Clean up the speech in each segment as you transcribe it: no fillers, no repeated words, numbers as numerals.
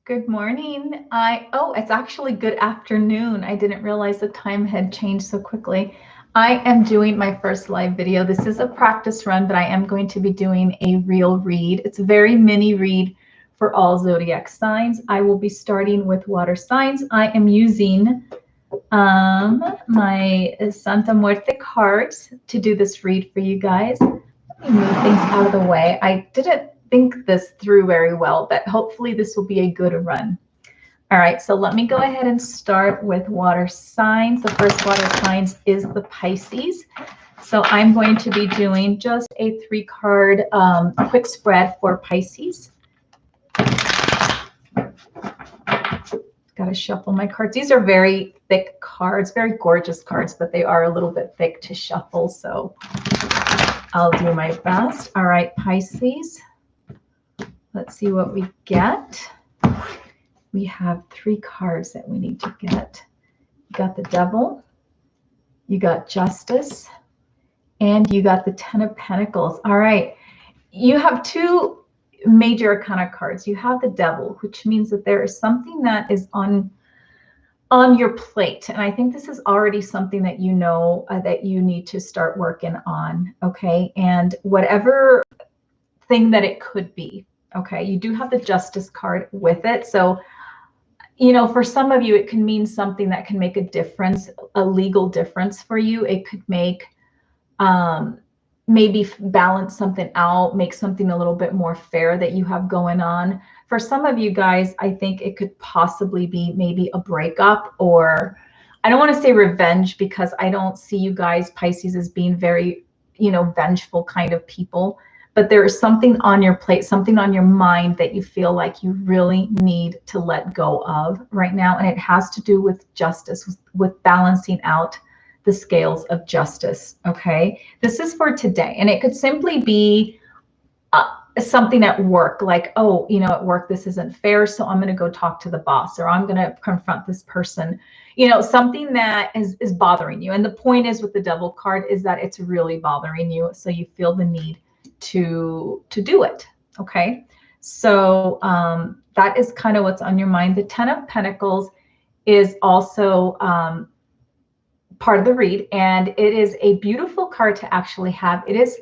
Good morning. Oh, it's actually good afternoon. I didn't realize the time had changed so quickly. I am doing my first live video. This is a practice run, but I am going to be doing a real read. It's a very mini read for all zodiac signs. I will be starting with water signs. I am using my Santa Muerte cards to do this read for you guys. Let me move things out of the way. I didn't think this through very well, but hopefully this will be a good run. All right, so let me go ahead and start with water signs. The first water signs is the Pisces. So I'm going to be doing just a 3-card quick spread for Pisces. Got to shuffle my cards. These are very thick cards, very gorgeous cards, but they are a little bit thick to shuffle, so I'll do my best. All right, Pisces. Let's see what we get. We have 3 cards that we need to get. You got the Devil, you got Justice, and you got the 10 of Pentacles. All right, you have 2 major arcana cards. You have the Devil, which means that there is something that is on your plate. And I think this is already something that you know that you need to start working on, okay? And whatever thing that it could be, okay? You do have the Justice card with it. So, you know, for some of you, it can mean something that can make a difference, a legal difference for you. It could make, maybe balance something out, make something a little bit more fair that you have going on. For some of you guys, I think it could possibly be maybe a breakup, or I don't want to say revenge, because I don't see you guys, Pisces, as being very, you know, vengeful kind of people. But there is something on your plate, something on your mind that you feel like you really need to let go of right now. And it has to do with justice, with balancing out the scales of justice, okay? This is for today. And it could simply be something at work, like, oh, you know, at work, this isn't fair, so I'm going to go talk to the boss, or I'm going to confront this person. You know, something that is bothering you. And the point is with the Devil card is that it's really bothering you. So you feel the need to do it, okay? So that is kind of what's on your mind. The 10 of Pentacles is also part of the read, and it is a beautiful card to actually have. It is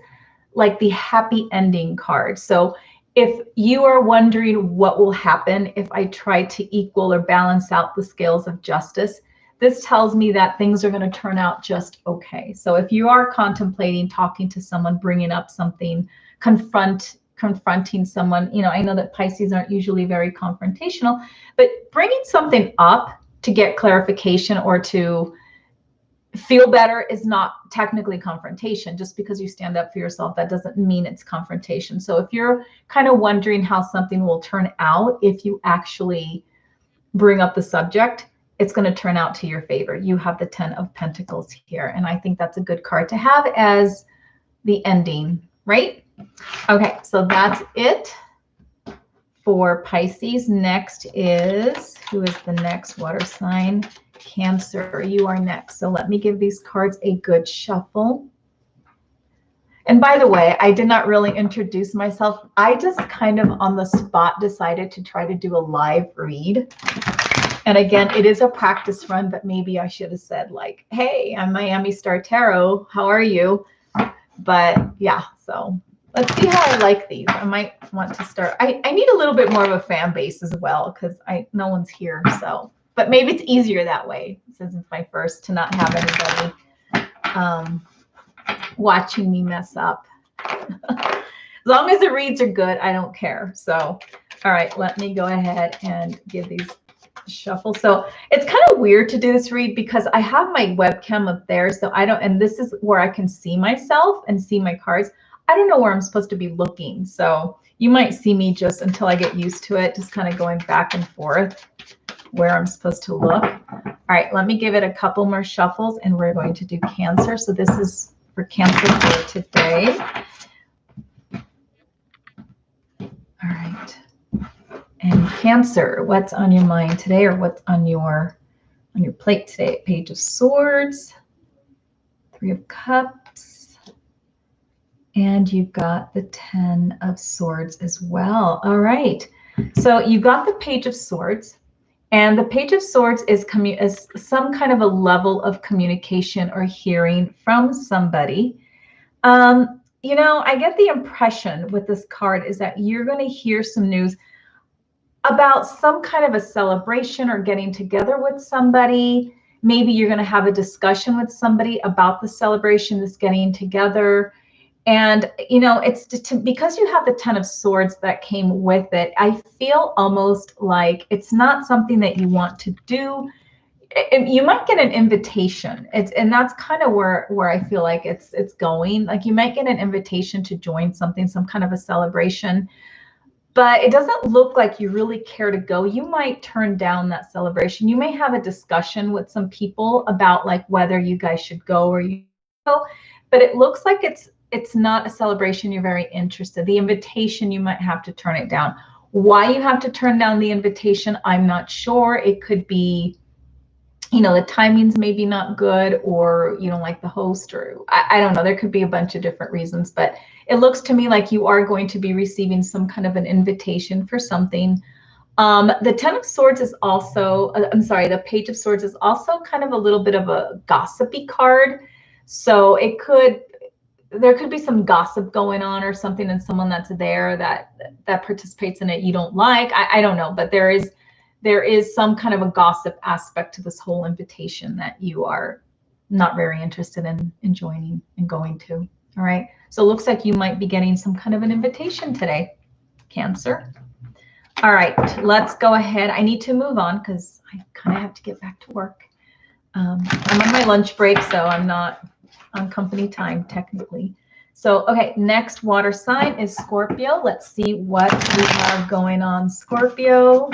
like the happy ending card. So if you are wondering what will happen if I try to equal or balance out the scales of justice, this tells me that things are going to turn out just okay. So if you are contemplating talking to someone, bringing up something, confronting someone, you know, I know that Pisces aren't usually very confrontational, but bringing something up to get clarification or to feel better is not technically confrontation. Just because you stand up for yourself, that doesn't mean it's confrontation. So if you're kind of wondering how something will turn out if you actually bring up the subject, it's going to turn out to your favor. You have the 10 of Pentacles here, and I think that's a good card to have as the ending, right? Okay, so that's it for Pisces. Next is, who is the next water sign? Cancer. You are next. So let me give these cards a good shuffle. And by the way, I did not really introduce myself. I just kind of on the spot decided to try to do a live read. And again, it is a practice run, but maybe I should have said like, hey, I'm Miami Star Tarot. How are you? But yeah, so let's see how I like these. I might want to start. I need a little bit more of a fan base as well, because no one's here. So, but maybe it's easier that way, since it's my first, to not have anybody watching me mess up. As long as the reads are good, I don't care. So, all right, let me go ahead and give these shuffle. So it's kind of weird to do this read because I have my webcam up there, so I don't, and this is where I can see myself and see my cards. I don't know where I'm supposed to be looking, so you might see me just until I get used to it, just kind of going back and forth where I'm supposed to look. All right, let me give it a couple more shuffles, and we're going to do Cancer. So this is for Cancer for today. All right. And Cancer, what's on your mind today, or what's on your plate today? Page of Swords, 3 of Cups, and you've got the 10 of Swords as well. All right. So you got the Page of Swords, and the Page of Swords is some kind of a level of communication or hearing from somebody. You know, I get the impression with this card is that you're going to hear some news about some kind of a celebration or getting together with somebody. Maybe you're going to have a discussion with somebody about the celebration, this getting together. And, you know, it's because you have the Ten of Swords that came with it, I feel almost like it's not something that you want to do. You might get an invitation. And that's kind of where I feel like it's going. Like you might get an invitation to join something, some kind of a celebration, but it doesn't look like you really care to go. You might turn down that celebration. You may have a discussion with some people about like whether you guys should go or you go, but it looks like it's not a celebration you're very interested. The invitation, you might have to turn it down. Why you have to turn down the invitation, I'm not sure. It could be, you know, the timing's maybe not good, or you don't like the host, or I don't know. There could be a bunch of different reasons, but it looks to me like you are going to be receiving some kind of an invitation for something. The Ten of Swords is also, the Page of Swords is also kind of a little bit of a gossipy card. So there could be some gossip going on or something, and someone that's there that participates in it you don't like. I don't know, but there is some kind of a gossip aspect to this whole invitation that you are not very interested in joining and going to. All right. So it looks like you might be getting some kind of an invitation today, Cancer. All right, let's go ahead. I need to move on because I kind of have to get back to work. I'm on my lunch break, so I'm not on company time technically. So, okay, next water sign is Scorpio. Let's see what we have going on, Scorpio.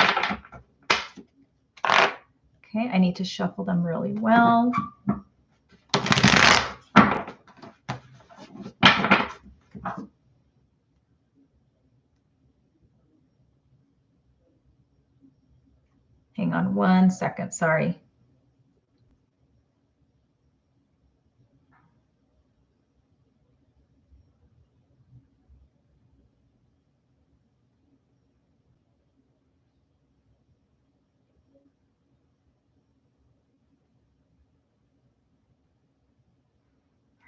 Okay, I need to shuffle them really well. Hang on 1 second, sorry.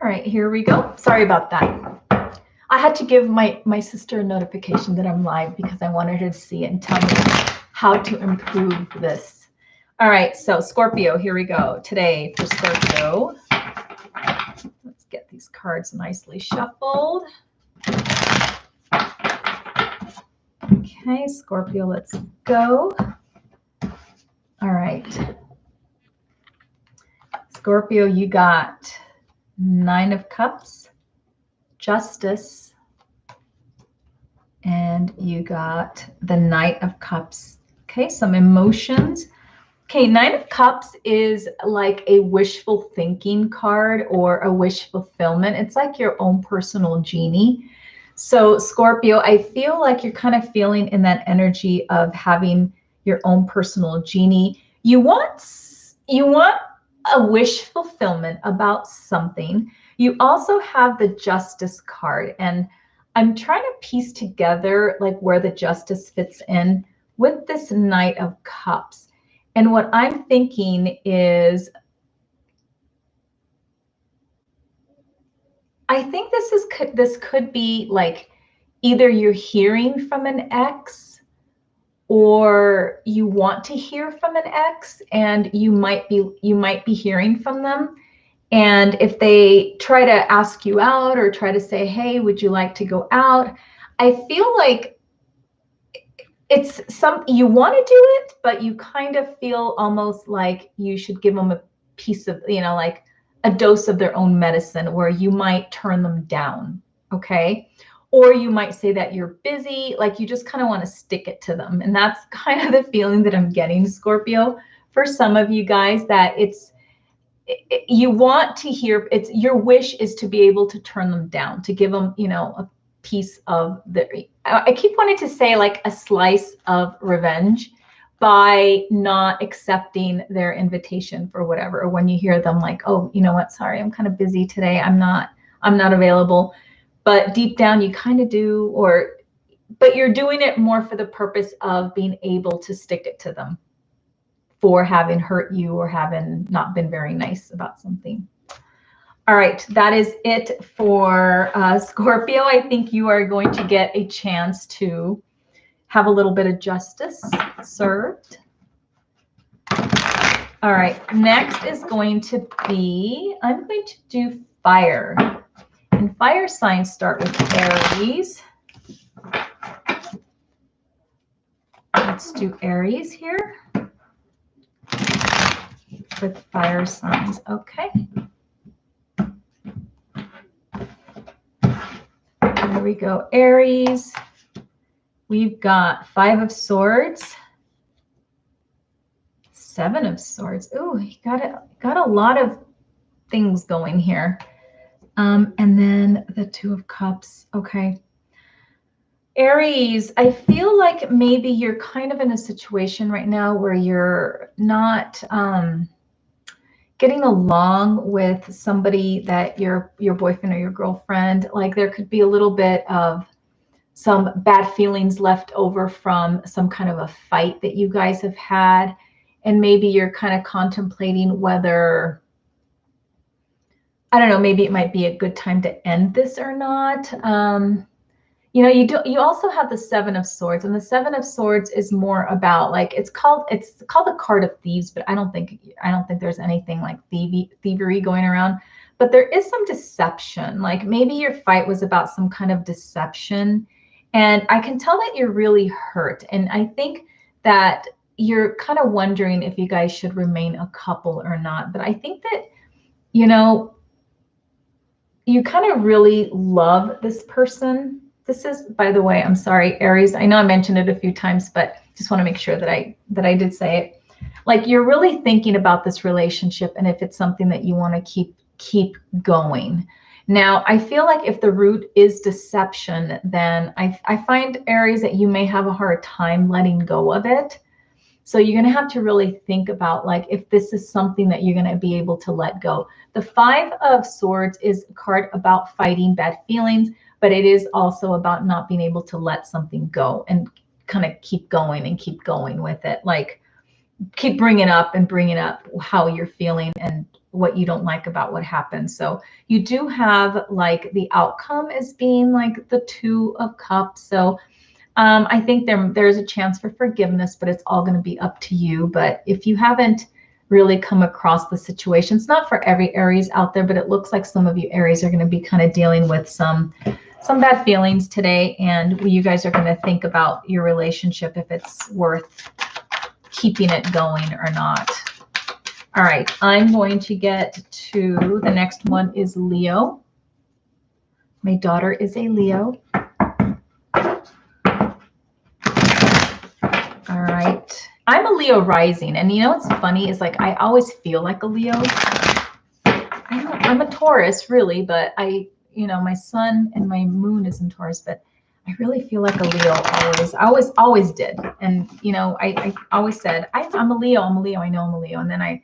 All right, here we go. Sorry about that. I had to give my sister a notification that I'm live because I wanted her to see it and tell me how to improve this. All right, so Scorpio, here we go. Today for Scorpio, let's get these cards nicely shuffled. Okay, Scorpio, let's go. All right. Scorpio, you got 9 of Cups, Justice, and you got the Knight of Cups. Okay, some emotions. Okay, 9 of Cups is like a wishful thinking card or a wish fulfillment. It's like your own personal genie. So Scorpio, I feel like you're kind of feeling in that energy of having your own personal genie. You want a wish fulfillment about something. You also have the Justice card, and I'm trying to piece together like where the Justice fits in with this Knight of Cups. And what I'm thinking is, I think this could be like either you're hearing from an ex, or you want to hear from an ex, and you might be hearing from them. And if they try to ask you out or try to say, hey, would you like to go out? I feel like it's you want to do it, but you kind of feel almost like you should give them a piece of, like a dose of their own medicine, where you might turn them down. Okay. Or you might say that you're busy, like you just kind of want to stick it to them. And that's kind of the feeling that I'm getting, Scorpio, for some of you guys, that you want to hear, your wish is to be able to turn them down, to give them, a piece of I keep wanting to say like a slice of revenge by not accepting their invitation for whatever, or when you hear them like, oh, you know what, sorry, I'm kind of busy today, I'm not available. But deep down you kind of do, or but you're doing it more for the purpose of being able to stick it to them for having hurt you or having not been very nice about something. All right, that is it for Scorpio. I think you are going to get a chance to have a little bit of justice served. All right, next is going to be, I'm going to do fire. And fire signs start with Aries. Let's do Aries here with fire signs. Okay. There we go, Aries. We've got 5 of Swords, 7 of Swords. Ooh, you got a lot of things going here. And then the 2 of Cups. Okay. Aries, I feel like maybe you're kind of in a situation right now where you're not getting along with somebody that your boyfriend or your girlfriend. Like there could be a little bit of some bad feelings left over from some kind of a fight that you guys have had. And maybe you're kind of contemplating whether, I don't know, maybe it might be a good time to end this or not. You know, you also have the 7 of Swords, and the 7 of Swords is more about like it's called the card of thieves, but I don't think there's anything like thievery going around. But there is some deception. Like maybe your fight was about some kind of deception, and I can tell that you're really hurt. And I think that you're kind of wondering if you guys should remain a couple or not. But I think that, you know, you kind of really love this person. This is, by the way, I'm sorry, Aries. I know I mentioned it a few times, but just want to make sure that I did say it. Like you're really thinking about this relationship and if it's something that you want to keep going. Now, I feel like if the root is deception, then I find, Aries, that you may have a hard time letting go of it. So you're going to have to really think about like if this is something that you're going to be able to let go. The 5 of Swords is a card about fighting bad feelings, but it is also about not being able to let something go and kind of keep going with it. Like keep bringing up how you're feeling and what you don't like about what happened. So you do have like the outcome as being like the 2 of Cups. So I think there's a chance for forgiveness, but it's all going to be up to you. But if you haven't really come across the situation, it's not for every Aries out there, but it looks like some of you Aries are going to be kind of dealing with some bad feelings today. And you guys are going to think about your relationship, if it's worth keeping it going or not. All right, I'm going to get to the next one is Leo. My daughter is a Leo. All right. I'm a Leo rising. And you know what's funny is like I always feel like a Leo. I'm a Taurus, really, but my sun and my moon is in Taurus, but I really feel like a Leo always. I always did. And, I always said, I'm a Leo. I know I'm a Leo. And then I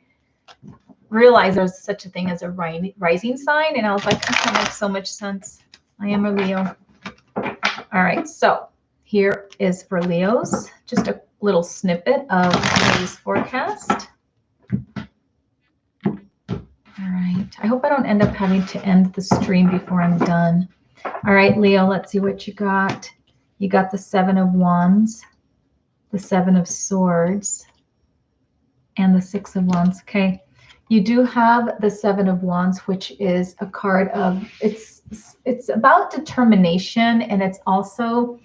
realized there's such a thing as a rising sign. And I was like, that makes so much sense. I am a Leo. All right. So here is for Leos, just a little snippet of today's forecast. All right. I hope I don't end up having to end the stream before I'm done. All right, Leo, let's see what you got. You got the 7 of Wands, the 7 of Swords, and the 6 of Wands. Okay. You do have the 7 of Wands, which is a card of, it's about determination, and it's also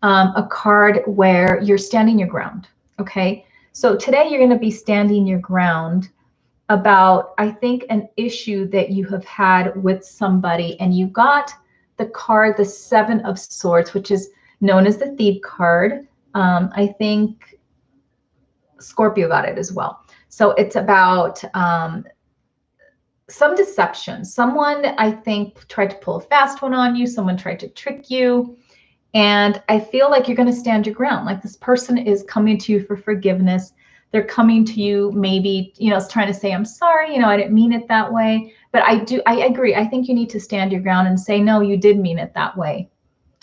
a card where you're standing your ground. Okay. So today you're going to be standing your ground about, I think, an issue that you have had with somebody, and you got the card, the 7 of Swords, which is known as the Thief card. I think Scorpio got it as well. So it's about some deception. Someone, I think, tried to pull a fast one on you. Someone tried to trick you. And I feel like you're going to stand your ground. Like this person is coming to you for forgiveness. They're coming to you, maybe, trying to say, I'm sorry, I didn't mean it that way. But I agree. I think you need to stand your ground and say, no, you did mean it that way.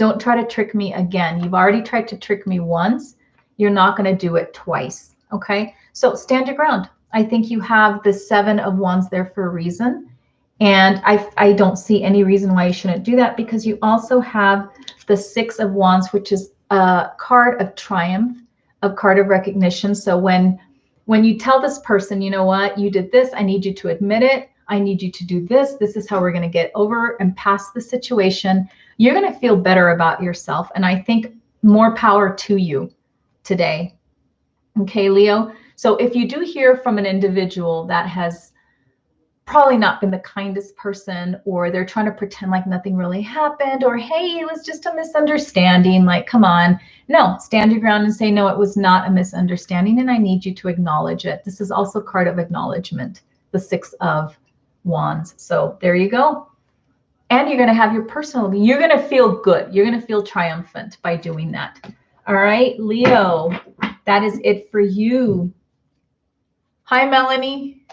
Don't try to trick me again. You've already tried to trick me once. You're not going to do it twice. Okay? So stand your ground. I think you have the 7 of Wands there for a reason. And I don't see any reason why you shouldn't do that, because you also have the 6 of Wands, which is a card of triumph, a card of recognition. So when you tell this person, you know what, you did this, I need you to admit it. I need you to do this. This is how we're going to get over and past the situation. You're going to feel better about yourself. And I think more power to you today. Okay, Leo. So if you do hear from an individual that has probably not been the kindest person, or they're trying to pretend like nothing really happened, or hey, it was just a misunderstanding, like, come on. No, stand your ground and say, no, it was not a misunderstanding, and I need you to acknowledge it. This is also a card of acknowledgement, the 6 of Wands. So there you go. And you're going to have your personal, you're going to feel good. You're going to feel triumphant by doing that. All right, Leo, that is it for you. Hi, Melanie.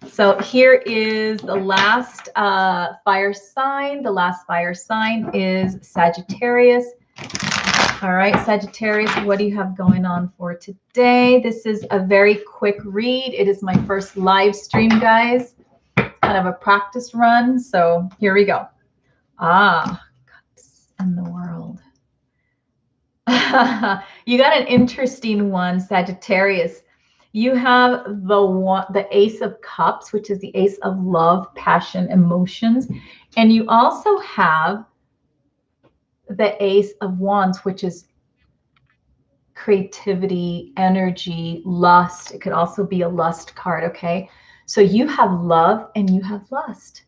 So here is the last fire sign. The last fire sign is Sagittarius. All right, Sagittarius, what do you have going on for today? This is a very quick read. It is my first live stream, guys. Kind of a practice run. So here we go. Cups in the world. You got an interesting one, Sagittarius. You have the Ace of Cups, which is the Ace of love, passion, emotions. And you also have the Ace of Wands, which is creativity, energy, lust. It could also be a lust card, okay? So you have love and you have lust.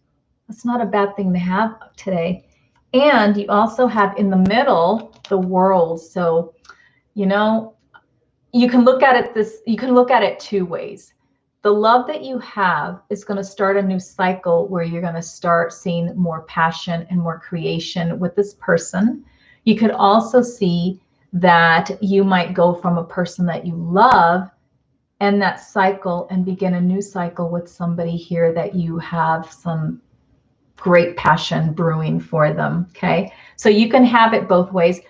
That's not a bad thing to have today. And you also have in the middle the World. So, you know, you can look at it 2 ways. The love that you have is going to start a new cycle where you're going to start seeing more passion and more creation with this person. You could also see that you might go from a person that you love and that cycle and begin a new cycle with somebody here that you have some great passion brewing for them. Okay. So you can have it both ways.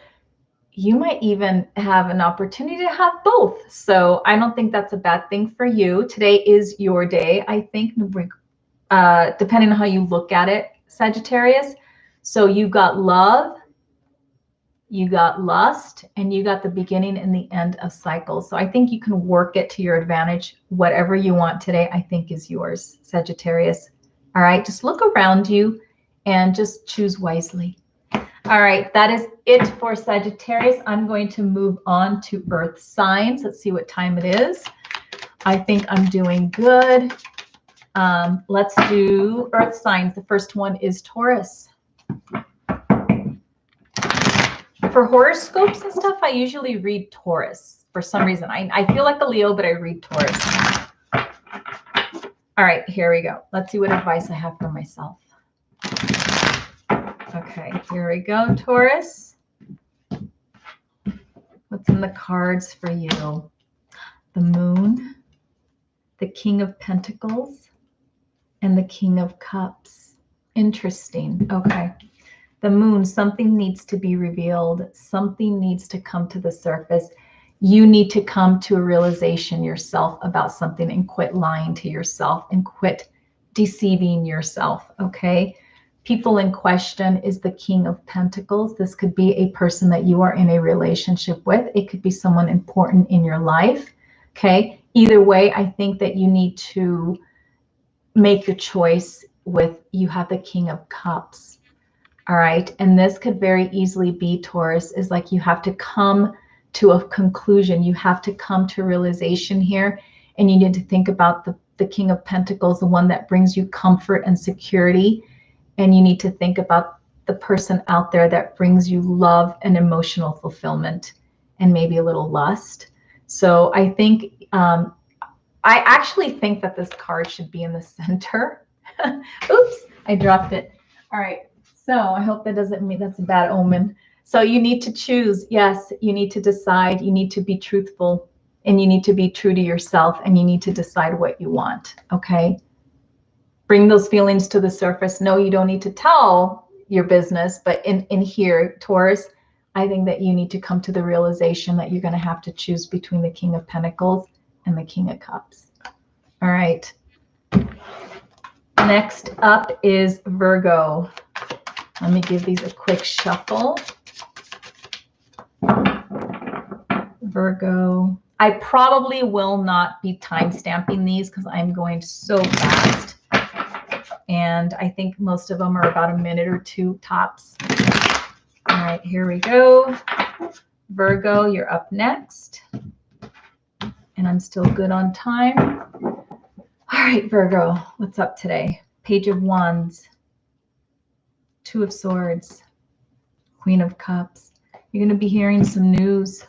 You might even have an opportunity to have both. So I don't think that's a bad thing for you. Today is your day, I think, depending on how you look at it, Sagittarius. So you got love, you got lust, and you got the beginning and the end of cycles. So I think you can work it to your advantage. Whatever you want today, I think is yours, Sagittarius. All right, just look around you and just choose wisely. All right, that is it for Sagittarius. I'm going to move on to Earth signs. Let's see what time it is. I think I'm doing good. Let's do Earth signs. The first one is Taurus. For horoscopes and stuff, I usually read Taurus. For some reason, I feel like a Leo, but I read Taurus. All right, here we go. Let's see what advice I have for myself. Okay, here we go, Taurus. What's in the cards for you? The Moon, the King of Pentacles, and the King of Cups. Interesting. Okay. The Moon, something needs to be revealed. Something needs to come to the surface. You need to come to a realization yourself about something and quit lying to yourself and quit deceiving yourself, okay? People in question is the King of Pentacles. This could be a person that you are in a relationship with. It could be someone important in your life, okay? Either way, I think that you need to make your choice with, you have the King of Cups, all right? And this could very easily be, Taurus, is like you have to come to a conclusion. You have to come to a realization here, and you need to think about the King of Pentacles, the one that brings you comfort and security. And you need to think about the person out there that brings you love and emotional fulfillment and maybe a little lust. So I think, I actually think that this card should be in the center. Oops, I dropped it. All right, so I hope that doesn't mean that's a bad omen. So you need to choose. Yes, you need to decide. You need to be truthful, and you need to be true to yourself, and you need to decide what you want, okay? bring those feelings to the surface. No, you don't need to tell your business, but in here, Taurus, I think that you need to come to the realization that you're going to have to choose between the King of Pentacles and the King of Cups. All right. Next up is Virgo. Let me give these a quick shuffle. Virgo. I probably will not be time stamping these because I'm going so fast. And I think most of them are about a minute or two tops. All right, here we go. Virgo, you're up next. And I'm still good on time. All right, Virgo, what's up today? Page of Wands, Two of Swords, Queen of Cups. You're going to be hearing some news,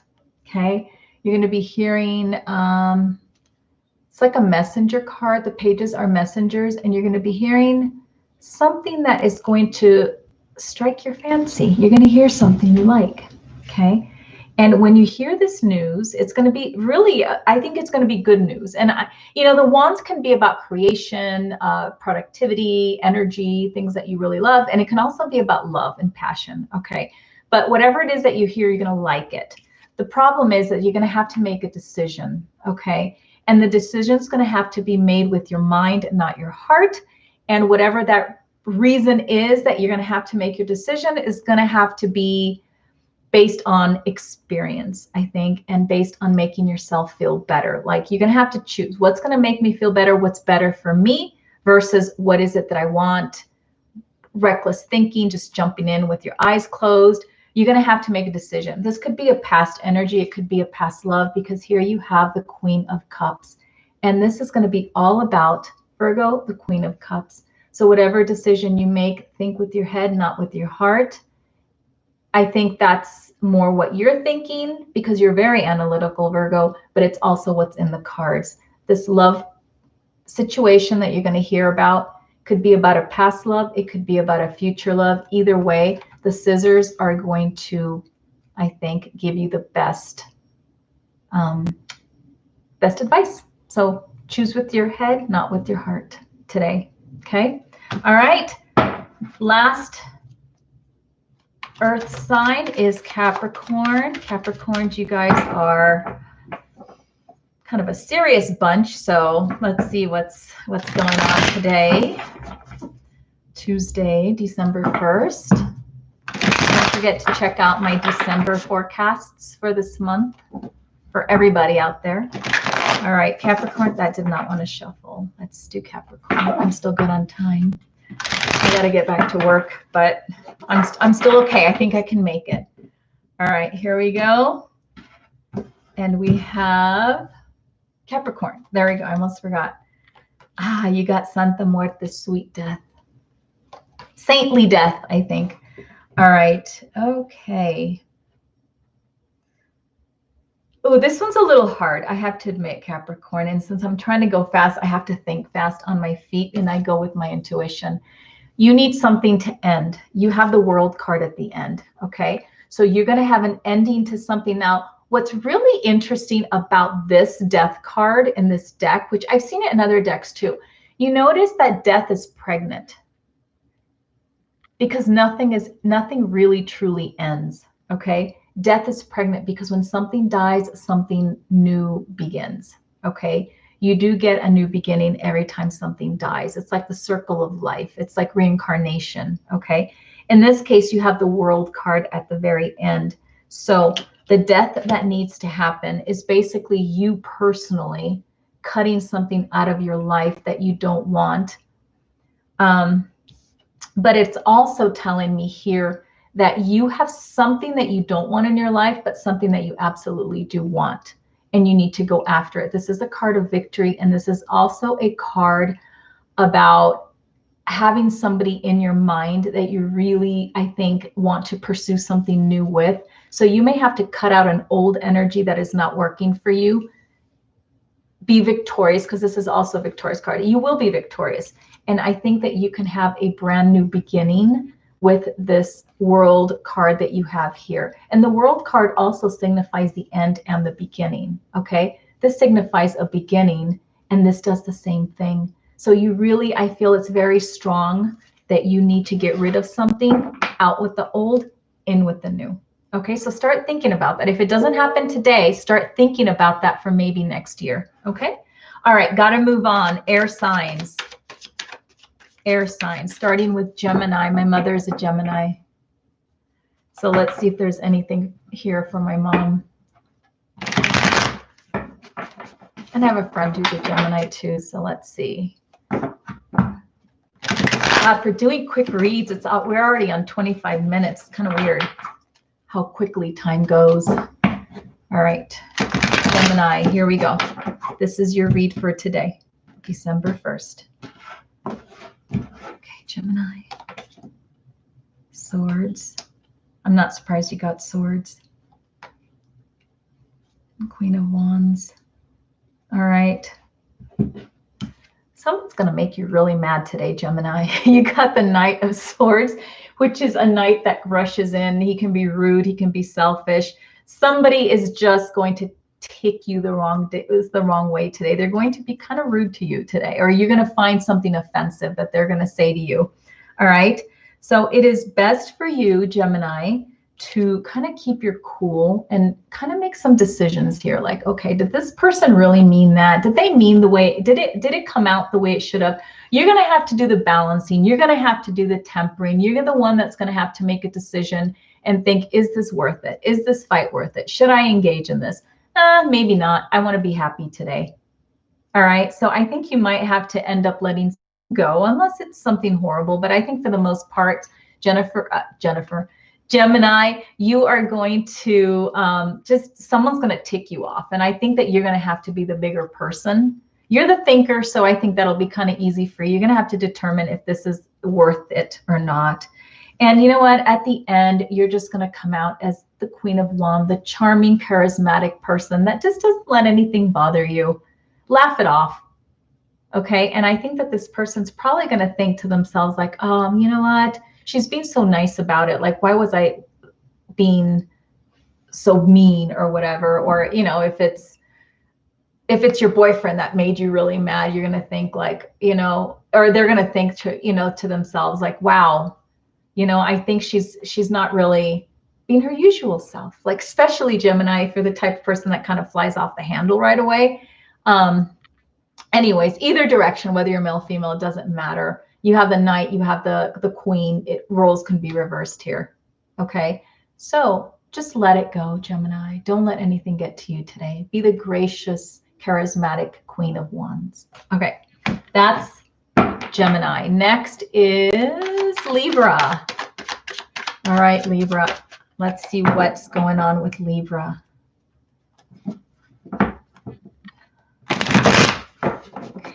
okay? You're going to be hearing, it's like a messenger card. The pages are messengers, and you're going to be hearing something that is going to strike your fancy. You're going to hear something you like, okay? And when you hear this news, it's going to be really, I think it's going to be good news. And, you know, the wands can be about creation, productivity, energy, things that you really love. And it can also be about love and passion, okay? But whatever it is that you hear, you're going to like it. The problem is that you're going to have to make a decision, okay? And the decision is going to have to be made with your mind, not your heart. And whatever that reason is that you're going to have to make your decision is going to have to be based on experience, I think, and based on making yourself feel better. Like you're going to have to choose what's going to make me feel better, what's better for me versus what is it that I want. Reckless thinking, just jumping in with your eyes closed. You're going to have to make a decision. This could be a past energy. It could be a past love, because here you have the Queen of Cups. And this is going to be all about, Virgo, the Queen of Cups. So whatever decision you make, think with your head, not with your heart. I think that's more what you're thinking because you're very analytical, Virgo, but it's also what's in the cards. This love situation that you're going to hear about could be about a past love. It could be about a future love. Either way, the scissors are going to, I think, give you the best, best advice. So choose with your head, not with your heart today. Okay. All right. Last Earth sign is Capricorn. Capricorns, you guys are kind of a serious bunch. So let's see what's going on today. Tuesday, December 1st. Don't forget to check out my December forecasts for this month for everybody out there. All right, Capricorn, that did not want to shuffle. Let's do Capricorn. I'm still good on time. I got to get back to work, but I'm still okay. I think I can make it. All right, here we go. And we have Capricorn. There we go. I almost forgot. Ah, you got Santa Muerte, sweet death. Saintly death, I think. All right. Okay. Oh, this one's a little hard. I have to admit, Capricorn. And since I'm trying to go fast, I have to think fast on my feet, and I go with my intuition. You need something to end. You have the World card at the end, okay? So you're going to have an ending to something. Now, what's really interesting about this death card in this deck, which I've seen it in other decks too, you notice that death is pregnant because nothing really truly ends, okay? Death is pregnant because when something dies, something new begins, okay? You do get a new beginning every time something dies. It's like the circle of life. It's like reincarnation, okay? In this case, you have the World card at the very end. So the death that needs to happen is basically you personally cutting something out of your life that you don't want. But it's also telling me here that you have something that you don't want in your life, but something that you absolutely do want, and you need to go after it. This is a card of victory, and this is also a card about having somebody in your mind that you really, I think, want to pursue something new with. So you may have to cut out an old energy that is not working for you. Be victorious, because this is also a victorious card. You will be victorious. And I think that you can have a brand new beginning with this World card that you have here. And the World card also signifies the end and the beginning, okay? This signifies a beginning, and this does the same thing. So you really, I feel it's very strong that you need to get rid of something, out with the old, in with the new. Okay, so start thinking about that. If it doesn't happen today, start thinking about that for maybe next year. Okay, all right, got to move on. Air signs. Air signs, starting with Gemini. My mother is a Gemini. So let's see if there's anything here for my mom. And I have a friend who's a Gemini too, so let's see. For doing quick reads, it's out. We're already on 25 minutes. It's kind of weird how quickly time goes. All right, Gemini, here we go. This is your read for today, December 1st. Okay, Gemini. Swords. I'm not surprised you got swords. Queen of Wands. All right. Someone's going to make you really mad today, Gemini. You got the Knight of Swords, which is a knight that rushes in. He can be rude. He can be selfish. Somebody is just going to take you the wrong way today. They're going to be kind of rude to you today, or you're going to find something offensive that they're going to say to you. All right. So it is best for you, Gemini, to kind of keep your cool and kind of make some decisions here. Like, okay, did this person really mean that? Did they mean the way, did it come out the way it should have? You're going to have to do the balancing. You're going to have to do the tempering. You're the one that's going to have to make a decision and think, is this worth it? Is this fight worth it? Should I engage in this? Maybe not. I want to be happy today. All right. So I think you might have to end up letting go unless it's something horrible. But I think for the most part, Gemini, you are going to someone's going to tick you off. And I think that you're going to have to be the bigger person. You're the thinker. So I think that'll be kind of easy for you. You're going to have to determine if this is worth it or not. And you know what? At the end, you're just going to come out as the Queen of Wands, the charming, charismatic person that just doesn't let anything bother you. Laugh it off. Okay. And I think that this person's probably going to think to themselves like, you know what? She's being so nice about it. Like, why was I being so mean or whatever? Or, you know, if it's your boyfriend that made you really mad, you're going to think like, you know, or they're going to think to, you know, to themselves like, wow, you know, I think she's not really being her usual self. Like, especially Gemini, if you're the type of person that kind of flies off the handle right away. Anyways, either direction, whether you're male, female, it doesn't matter. You have the Knight, you have the Queen. Roles can be reversed here. Okay, so just let it go, Gemini. Don't let anything get to you today. Be the gracious, charismatic Queen of Wands. Okay, that's Gemini. Next is Libra. All right, Libra. Let's see what's going on with Libra.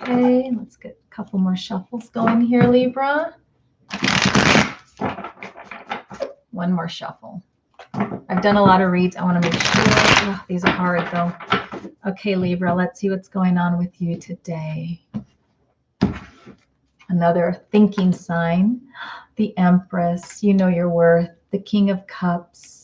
Okay, let's get a couple more shuffles going here, Libra. One more shuffle. I've done a lot of reads. I want to make sure. Oh, these are hard, though. Okay, Libra, let's see what's going on with you today. Another thinking sign. The Empress. You know your worth. The King of Cups.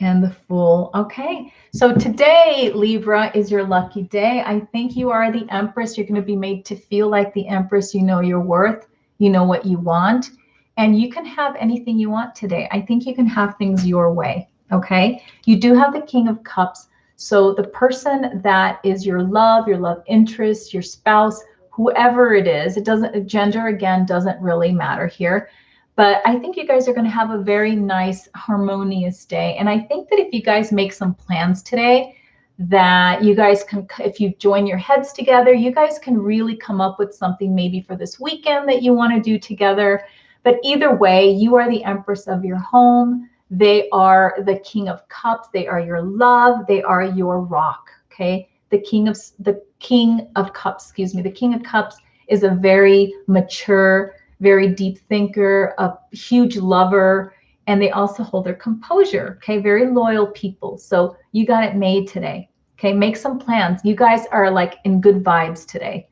And the Fool. Okay, so today, Libra, is your lucky day. I think you are the Empress. You're going to be made to feel like the Empress. You know your worth. You know what you want. And you can have anything you want today. I think you can have things your way. Okay, you do have the King of Cups. So the person that is your love interest, your spouse, whoever it is, it doesn't, gender again doesn't really matter here. But I think you guys are going to have a very nice, harmonious day. And I think that if you guys make some plans today, that you guys can, if you join your heads together, you guys can really come up with something maybe for this weekend that you want to do together. But either way, you are the Empress of your home. They are the King of Cups. They are your love. They are your rock. Okay. The King of Cups, excuse me. The King of Cups is a very mature, very deep thinker, a huge lover, and they also hold their composure. Okay. Very loyal people. So you got it made today. Okay. Make some plans. You guys are like in good vibes today.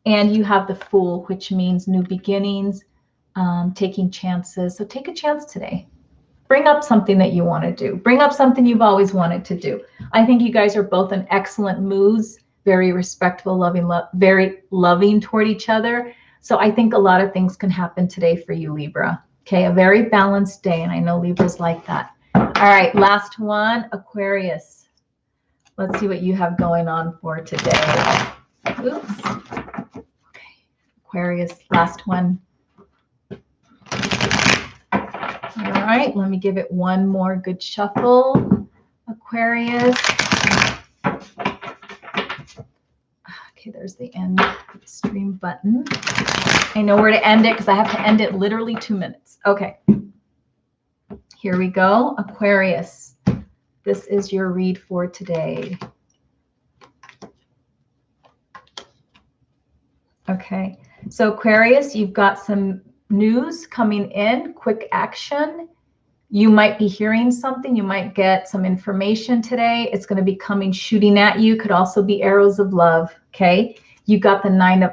And you have the Fool, which means new beginnings, taking chances. So take a chance today. Bring up something that you want to do. Bring up something you've always wanted to do. I think you guys are both in excellent moods very respectful, loving, very loving toward each other. So I think a lot of things can happen today for you, Libra. Okay, a very balanced day, and I know Libra's like that. All right, last one, Aquarius. Let's see what you have going on for today. Oops. Okay, Aquarius, last one. All right, let me give it one more good shuffle. Aquarius. Okay, there's the end stream button. I know where to end it because I have to end it literally 2 minutes. Okay, here we go. Aquarius, this is your read for today. Okay, so Aquarius, you've got some news coming in, quick action. You might be hearing something. You might get some information today. It's going to be coming shooting at you. Could also be arrows of love. Okay, you got the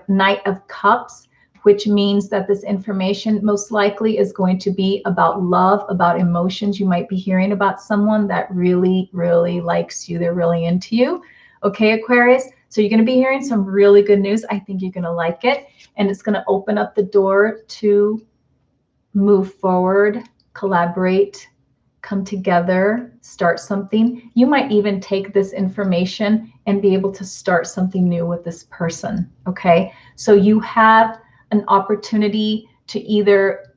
Knight of Cups, which means that this information most likely is going to be about love, about emotions. You might be hearing about someone that really, really likes you. They're really into you. Okay, Aquarius. So you're going to be hearing some really good news. I think you're going to like it. And it's going to open up the door to move forward, collaborate, come together, start something. You might even take this information and be able to start something new with this person. Okay, so you have an opportunity to either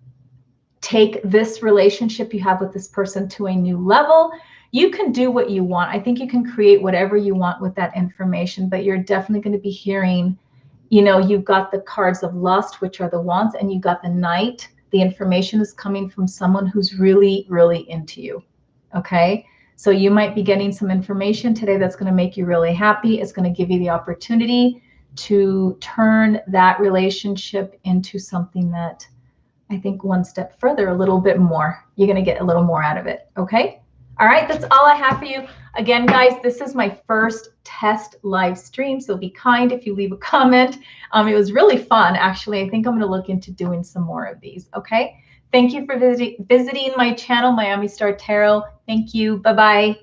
take this relationship you have with this person to a new level. You can do what you want. I think you can create whatever you want with that information, but you're definitely going to be hearing, you know, you've got the cards of lust, which are the wands, and you got the Knight. The information is coming from someone who's really, really into you. Okay, so you might be getting some information today that's going to make you really happy. It's going to give you the opportunity to turn that relationship into something that I think one step further, a little bit more. You're going to get a little more out of it. Okay. All right. That's all I have for you. Again, guys, this is my first test live stream. So be kind if you leave a comment. It was really fun, actually. I think I'm going to look into doing some more of these. Okay. Thank you for visiting my channel, Miami Star Tarot. Thank you. Bye-bye.